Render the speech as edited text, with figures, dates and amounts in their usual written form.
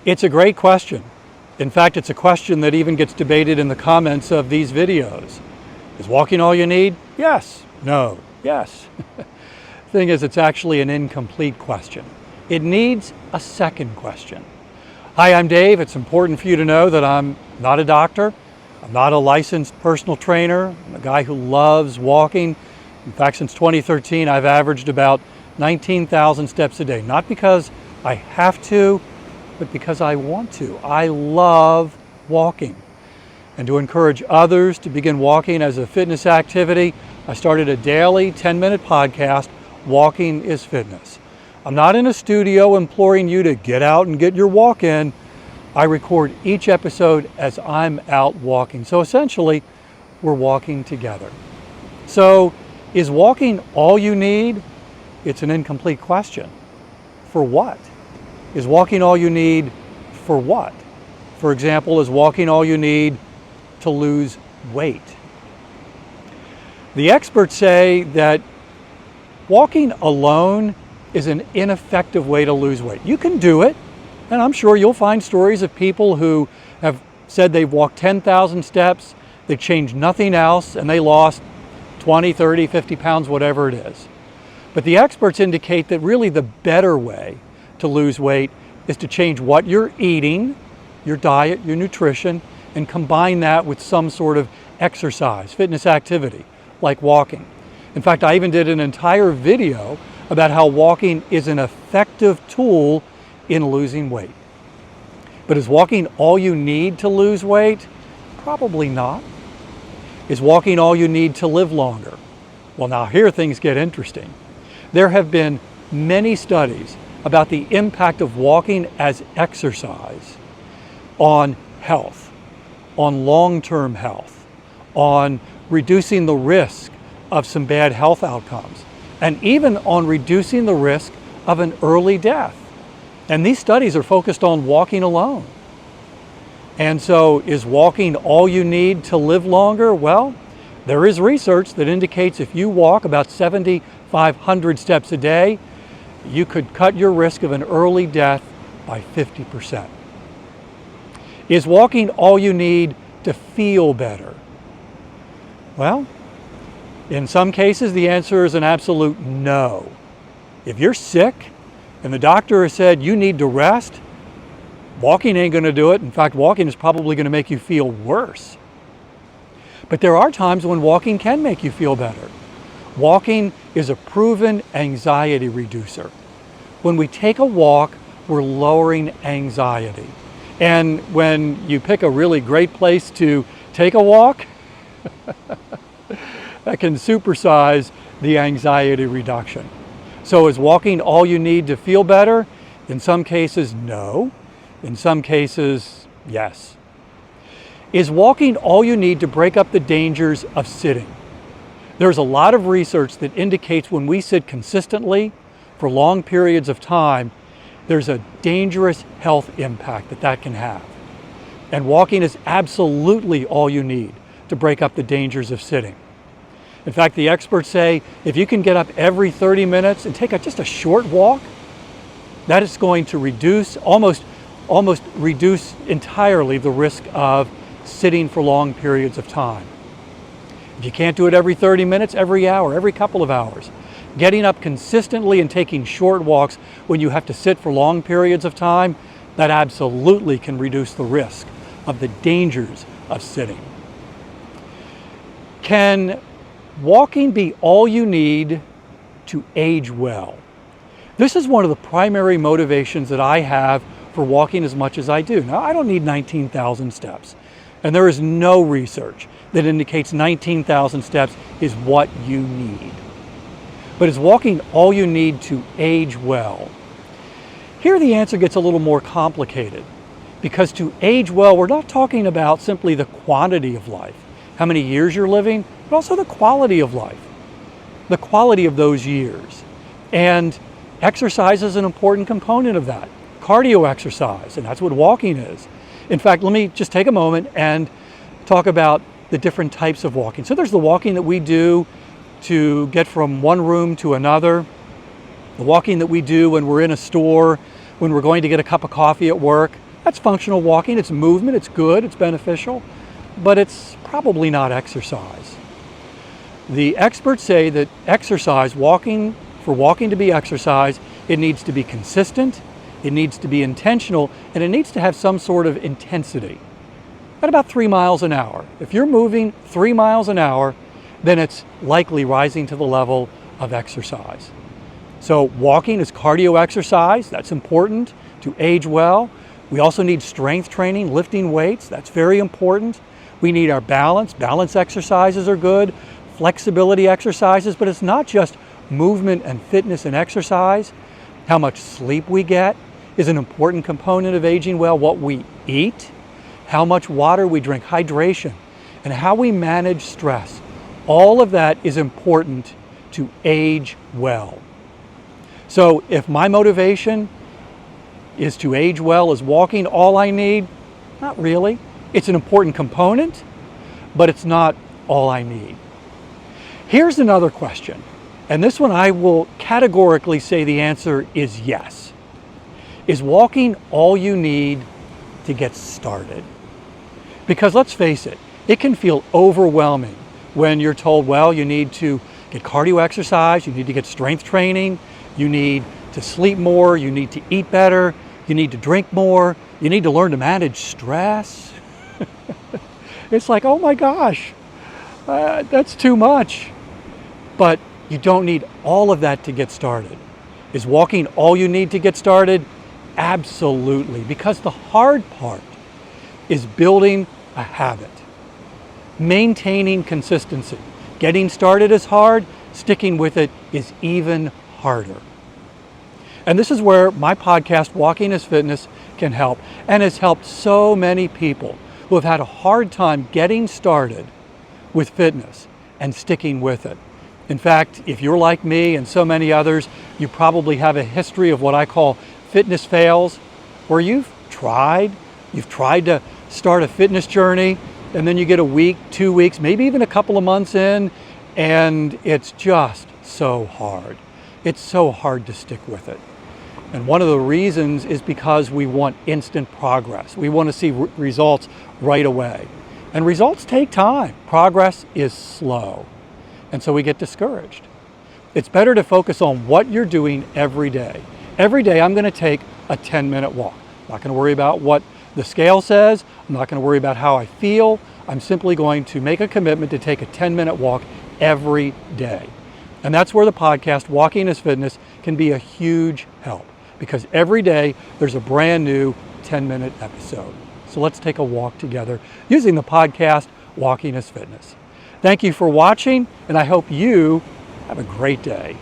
It's a great question. In fact, it's a question that even gets debated in the comments of these videos. Is walking all you need? Yes. No. Yes. Thing is, it's actually an incomplete question. It needs a second question. Hi, I'm Dave. It's important for you to know that I'm not a doctor. I'm not a licensed personal trainer. I'm a guy who loves walking. In fact, since 2013, I've averaged about 19,000 steps a day. Not because I have to, but because I want to. I love walking. And to encourage others to begin walking as a fitness activity, I started a daily 10-minute podcast, Walking is Fitness. I'm not in a studio imploring you to get out and get your walk in. I record each episode as I'm out walking. So essentially, we're walking together. So, is walking all you need? It's an incomplete question. For what? Is walking all you need for what? For example, is walking all you need to lose weight? The experts say that walking alone is an ineffective way to lose weight. You can do it, and I'm sure you'll find stories of people who have said they've walked 10,000 steps, they changed nothing else, and they lost 20, 30, 50 pounds, whatever it is. But the experts indicate that really the better way to lose weight is to change what you're eating, your diet, your nutrition, and combine that with some sort of exercise, fitness activity, like walking. In fact, I even did an entire video about how walking is an effective tool in losing weight. But is walking all you need to lose weight? Probably not. Is walking all you need to live longer? Well, now here things get interesting. There have been many studies about the impact of walking as exercise on health, on long-term health, on reducing the risk of some bad health outcomes, and even on reducing the risk of an early death. And these studies are focused on walking alone. And so, is walking all you need to live longer? Well, there is research that indicates if you walk about 7,500 steps a day, you could cut your risk of an early death by 50%. Is walking all you need to feel better? Well, in some cases, the answer is an absolute no. If you're sick and the doctor has said you need to rest, walking ain't going to do it. In fact, walking is probably going to make you feel worse. But there are times when walking can make you feel better. Walking is a proven anxiety reducer. When we take a walk, we're lowering anxiety. And when you pick a really great place to take a walk, that can supersize the anxiety reduction. So is walking all you need to feel better? In some cases, no. In some cases, yes. Is walking all you need to break up the dangers of sitting? There's a lot of research that indicates when we sit consistently for long periods of time, there's a dangerous health impact that can have. And walking is absolutely all you need to break up the dangers of sitting. In fact, the experts say if you can get up every 30 minutes and take just a short walk, that is going to reduce, almost reduce entirely the risk of sitting for long periods of time. If you can't do it every 30 minutes, every hour, every couple of hours, getting up consistently and taking short walks when you have to sit for long periods of time, that absolutely can reduce the risk of the dangers of sitting. Can walking be all you need to age well? This is one of the primary motivations that I have for walking as much as I do. Now, I don't need 19,000 steps, and there is no research that indicates 19,000 steps is what you need. But is walking all you need to age well? Here the answer gets a little more complicated, because to age well, we're not talking about simply the quantity of life, how many years you're living, but also the quality of life, the quality of those years. And exercise is an important component of that. Cardio exercise, and that's what walking is. In fact, let me just take a moment and talk about the different types of walking. So there's the walking that we do to get from one room to another, the walking that we do when we're in a store, when we're going to get a cup of coffee at work, That's functional walking. It's movement, it's good, it's beneficial, but it's probably not exercise. The experts say that exercise, for walking to be exercise, it needs to be consistent, it needs to be intentional, and it needs to have some sort of intensity. At about 3 miles an hour. If you're moving 3 miles an hour, then it's likely rising to the level of exercise. So walking is cardio exercise. That's important to age well. We also need strength training, lifting weights. That's very important. We need our balance. Balance exercises are good. Flexibility exercises, but it's not just movement and fitness and exercise. How much sleep we get is an important component of aging well. What we eat, how much water we drink, hydration, and how we manage stress. All of that is important to age well. So if my motivation is to age well, is walking all I need? Not really. It's an important component, but it's not all I need. Here's another question, and this one I will categorically say the answer is yes. Is walking all you need to get started? Because let's face it, it can feel overwhelming when you're told, well, you need to get cardio exercise, you need to get strength training, you need to sleep more, you need to eat better, you need to drink more, you need to learn to manage stress. It's like, oh my gosh, that's too much. But you don't need all of that to get started. Is walking all you need to get started? Absolutely, because the hard part is building a habit, maintaining consistency. Getting started is hard, sticking with it is even harder. And this is where my podcast, Walking is Fitness, can help, and has helped so many people who have had a hard time getting started with fitness and sticking with it. In fact, if you're like me and so many others, you probably have a history of what I call fitness fails, where you've tried to start a fitness journey, and then you get a week, 2 weeks, maybe even a couple of months in, and it's just so hard. It's so hard to stick with it. And one of the reasons is because we want instant progress. We want to see results right away. And results take time. Progress is slow. And so we get discouraged. It's better to focus on what you're doing every day. Every day I'm going to take a 10-minute walk. I'm not going to worry about what the scale says. I'm not going to worry about how I feel. I'm simply going to make a commitment to take a 10-minute walk every day. And that's where the podcast, Walking is Fitness, can be a huge help, because every day there's a brand new 10-minute episode. So let's take a walk together using the podcast, Walking is Fitness. Thank you for watching, and I hope you have a great day.